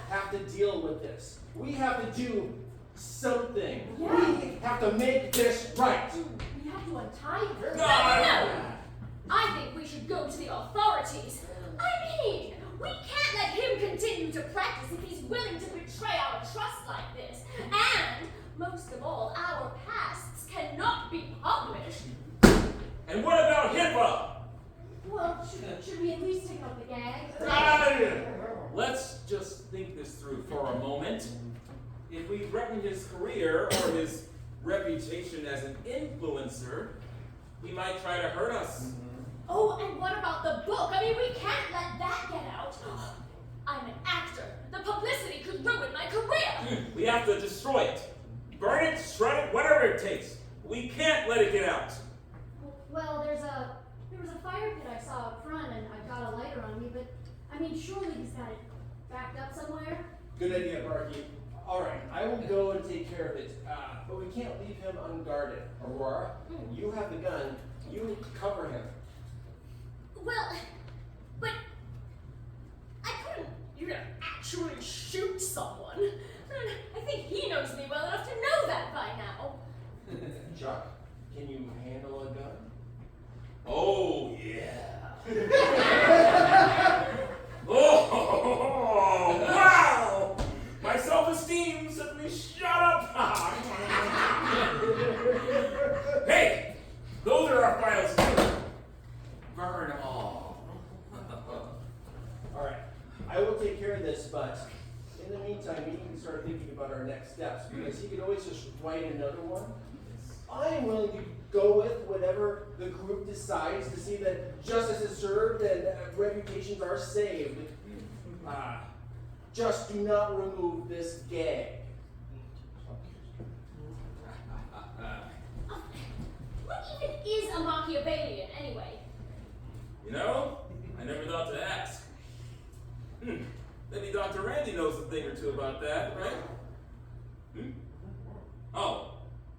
Have to deal with this. We have to do something. Yeah. We have to make this right. We have to untie her. No! I think we should go to the authorities. I mean, we can't let him continue to practice if he's willing to betray our trust like this. And, most of all, our pasts cannot be published. And what about HIPAA? Well, should we at least take out the gag? Let's just think this through for a moment. If we threaten his career or his reputation as an influencer, he might try to hurt us. Oh, and what about the book? I mean, we can't let that get out. I'm an actor. The publicity could ruin my career. We have to destroy it. Burn it, shred it, whatever it takes. We can't let it get out. Well, there was a fire pit I saw out front, and I've got a lighter on me, but I mean, surely he's got it backed up somewhere. Good idea, Barky. All right, I will go and take care of it, but we can't leave him unguarded. Aurora, you have the gun. You cover him. Well, but I couldn't, actually shoot someone. I think he knows me well enough to know that by now. Chuck, can you handle a gun? Oh, yeah. Oh, wow! My self-esteem suddenly shot up. Hey, those are our files too. Burn them all. All right, I will take care of this, but in the meantime, we need to start thinking about our next steps because he could always just write another one. I am willing to go with whatever the group decides to see that justice is served and reputations are saved. Just do not remove this gag. What even is a Machiavellian, anyway? You know, I never thought to ask. Maybe Dr. Randy knows a thing or two about that, right? Oh,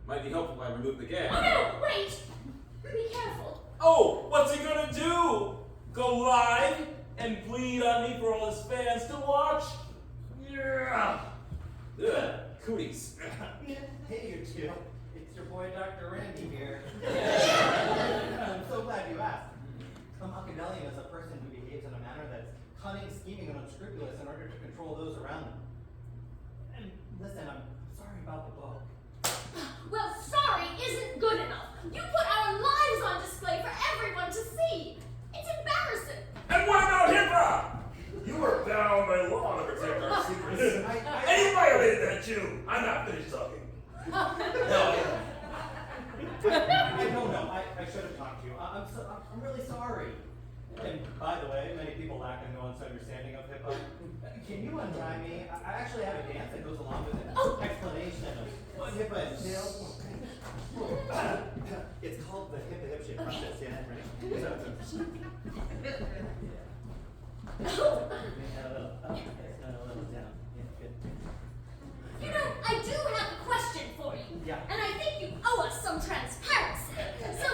might be helpful if I remove the gag. Oh no, wait! Be careful. Oh, what's he gonna do? Go live and bleed on me for all his fans to watch? Yeah. Ugh, cooties. Hey, you two. It's your boy, Dr. Randy here. I'm so glad you asked. A Machiavellian is a person who behaves in a manner that's cunning, scheming, and unscrupulous in order to control those around them. And listen, I'm sorry about the book. Well, sorry isn't good enough. You put our lives on display for everyone to see. It's embarrassing. And what about HIPAA? You are bound by law to protect our secrets. And you violated that too. I'm not finished talking. No, I should have talked to you. I'm really sorry. And by the way, many people lack a nuanced understanding of HIPAA. Can you untie me? I actually have a dance that goes along with an explanation of what HIPAA entails. It's called the hip shit process, yeah, right? So, a little down. Yeah, good. You know, I do have a question for you. Yeah. And I think you owe us some transparency. So,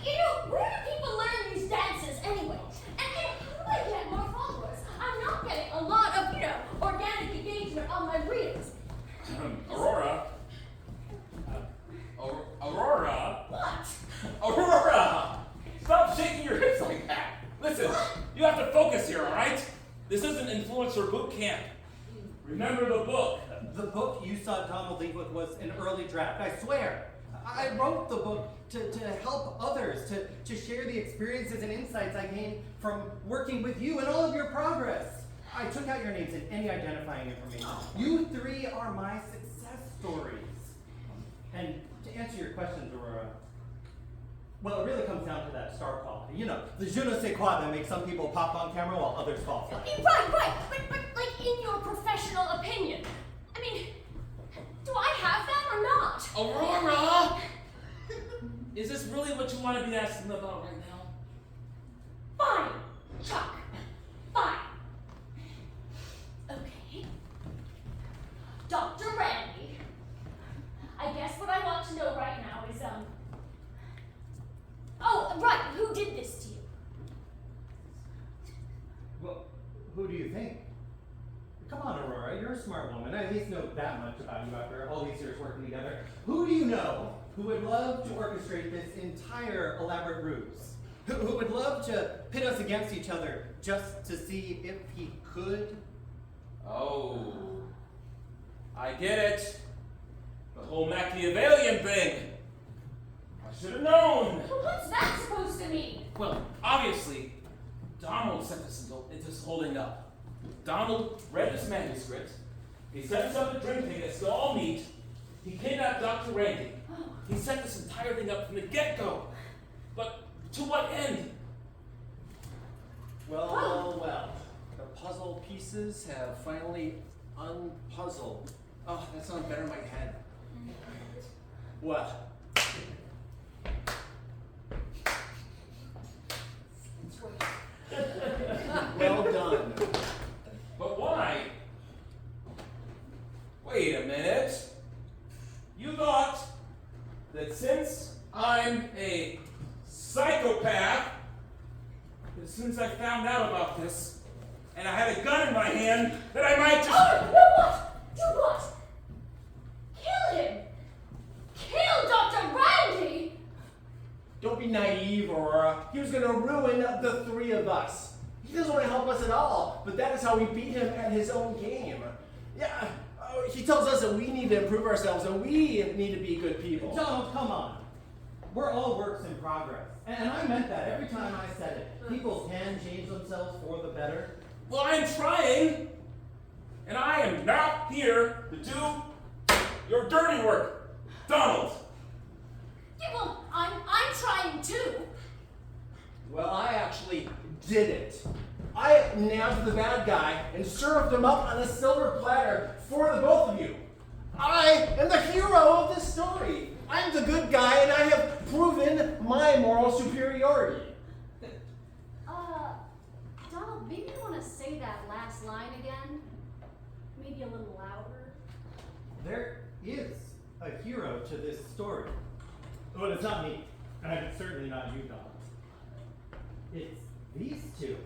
you know, where do people learn these dances anyway? And how do I get more followers? I'm not getting a lot of, you know, organic engagement on my reels. Aurora? Aurora? What? Aurora! Stop shaking your hips like that. Listen, you have to focus here, all right? This isn't influencer boot camp. Remember the book. The book you saw Donald leave with was an early draft, I swear. I wrote the book to help others, to share the experiences and insights I gained from working with you and all of your progress. I took out your names and any identifying information. You three are my success stories. And to answer your questions, Aurora, well, it really comes down to that star quality. You know, the je ne sais quoi that makes some people pop on camera while others fall flat. Right. But like in your professional opinion, I mean, do I have that or not? Aurora! Is this really what you want to be asking about right now? Fine, Chuck. Fine. Okay. Dr. Randy. I guess what I want to know right now is, oh, right, who did this to you? Well, who do you think? Come on, Aurora, you're a smart woman. I at least know that much about you after all these years working together. Who do you know who would love to orchestrate this entire elaborate ruse? Who would love to pit us against each other just to see if he could? Oh, I get it. The whole Machiavellian thing. I should have known. Well, what's that supposed to mean? Well, obviously, Donald set this into holding up. Donald read this manuscript. He set us up a drink thing that's all meet. He kidnapped Dr. Randy. He set this entire thing up from the get-go. But to what end? Well. The puzzle pieces have finally unpuzzled. Oh, that sounds better in my head. Well. Well done. But why? Wait a minute. You thought that since I'm a psychopath, that since I found out about this, and I had a gun in my hand, that I might just... Oh, do what? Kill him! Kill Dr. Randy! Don't be naive, Aurora. He was gonna ruin the three of us. He doesn't want to help us at all, but that is how we beat him at his own game. Yeah, he tells us that we need to improve ourselves and we need to be good people. Donald, come on. We're all works in progress. And I meant that every time I said it. People can change themselves for the better. Well, I'm trying, and I am not here to do your dirty work, Donald. Yeah, well, I'm trying too. Well, I actually did it. I nabbed the bad guy and served him up on a silver platter for the both of you. I am the hero of this story. I'm the good guy and I have proven my moral superiority. Donald, maybe you want to say that last line again? Maybe a little louder? There is a hero to this story. But it's not me. And it's certainly not you, Donald. It's these two.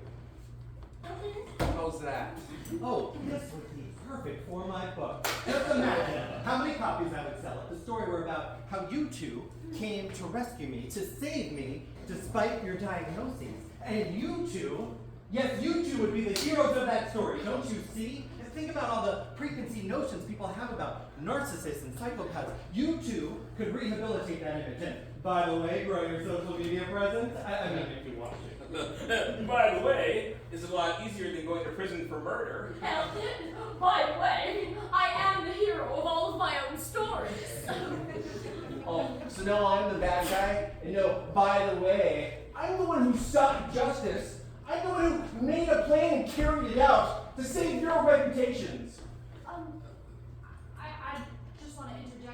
How's that? Oh, this would be perfect for my book. Just imagine how many copies I would sell if the story were about how you two came to rescue me, to save me, despite your diagnoses. And you two, yes, you two would be the heroes of that story, don't you see? And think about all the preconceived notions people have about narcissists and psychopaths. You two could rehabilitate that image. And by the way, grow your social media presence. I mean, if you want to. By the way, it's a lot easier than going to prison for murder. Hell, by the way, I am the hero of all of my own stories. Oh, so now I'm the bad guy? And no, by the way, I'm the one who sought justice. I'm the one who made a plan and carried it out to save your reputations. I just want to interject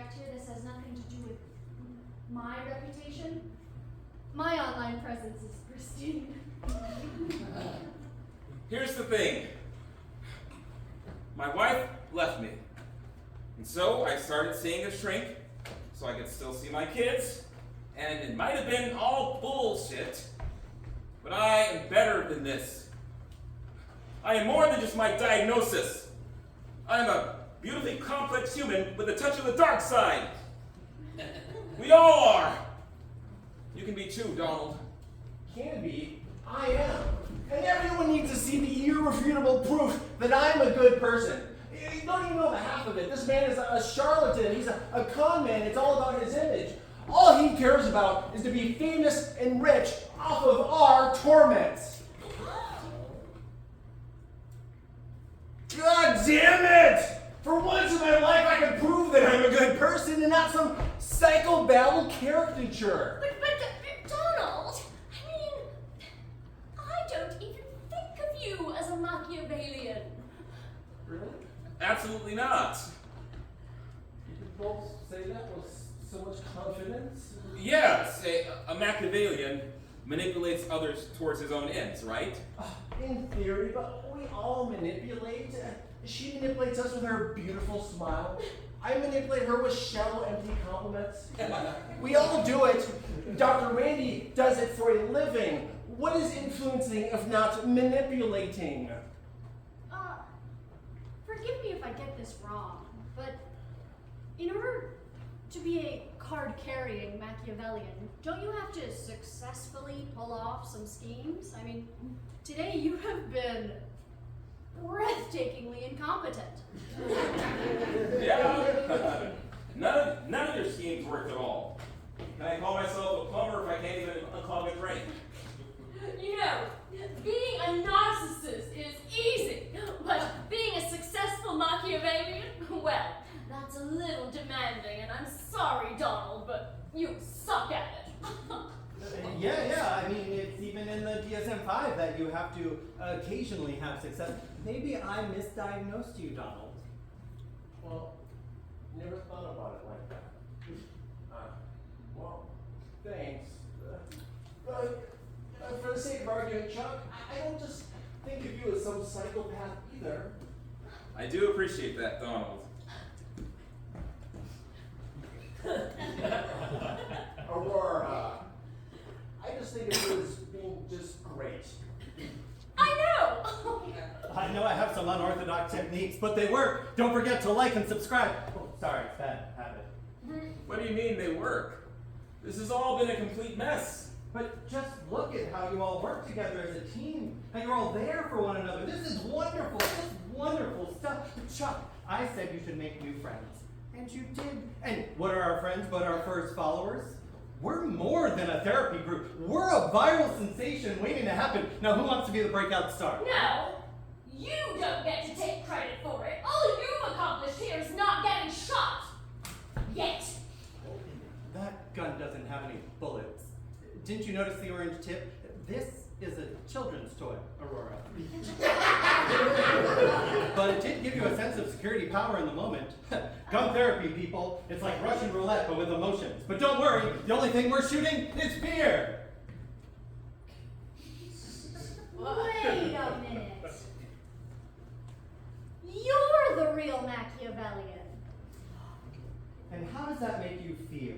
my reputation, my online presence is pristine. Here's the thing. My wife left me. And so I started seeing a shrink so I could still see my kids. And it might have been all bullshit, but I am better than this. I am more than just my diagnosis. I am a beautifully complex human with a touch of the dark side. We all are. You can be too, Donald. Can be. I am. And everyone needs to see the irrefutable proof that I'm a good person. You don't even know the half of it. This man is a charlatan. He's a con man. It's all about his image. All he cares about is to be famous and rich off of our torments. God damn it! For once in my life, I can prove that I'm a good person and not some psychobabble caricature. But Donald, I mean, I don't even think of you as a Machiavellian. Really? Absolutely not. You could both say that with so much confidence? Yes, a Machiavellian manipulates others towards his own ends, right? In theory, but we all manipulate. She manipulates us with her beautiful smile. I manipulate her with shallow, empty compliments. We all do it. Dr. Randy does it for a living. What is influencing if not manipulating? Forgive me if I get this wrong, but in order to be a card-carrying Machiavellian, don't you have to successfully pull off some schemes? I mean, today you have been breathtakingly incompetent. Yeah. None of your schemes worked at all. Can I call myself a plumber if I can't even unclog a drain? You know, being a narcissist is easy, but being a successful Machiavellian, well, that's a little demanding, and I'm sorry, Donald, but you suck at it. Yeah, I mean, it's even in the DSM-5 that you have to occasionally have success. Maybe I misdiagnosed you, Donald. Well, never thought about it like that. Well, thanks. For the sake of argument, Chuck, I don't just think of you as some psychopath either. I do appreciate that, Donald. Aurora, I just think of you as being just great. I know! I know I have some unorthodox techniques, but they work. Don't forget to like and subscribe. Oh, sorry, bad habit. What do you mean they work? This has all been a complete mess. But just look at how you all work together as a team. How you're all there for one another. This is wonderful. This is wonderful stuff. Chuck, I said you should make new friends. And you did. And what are our friends but our first followers? We're more than a therapy group. We're a viral sensation waiting to happen. Now, who wants to be the breakout star? No, you don't get to take credit for it. All you've accomplished here is not getting shot. Yet. That gun doesn't have any bullets. Didn't you notice the orange tip? This is a children's toy, Aurora. But it did give you a sense of security power in the moment. Gun therapy, people. It's like Russian roulette, but with emotions. But don't worry, the only thing we're shooting is fear. Wait a minute. You're the real Machiavellian. And how does that make you feel?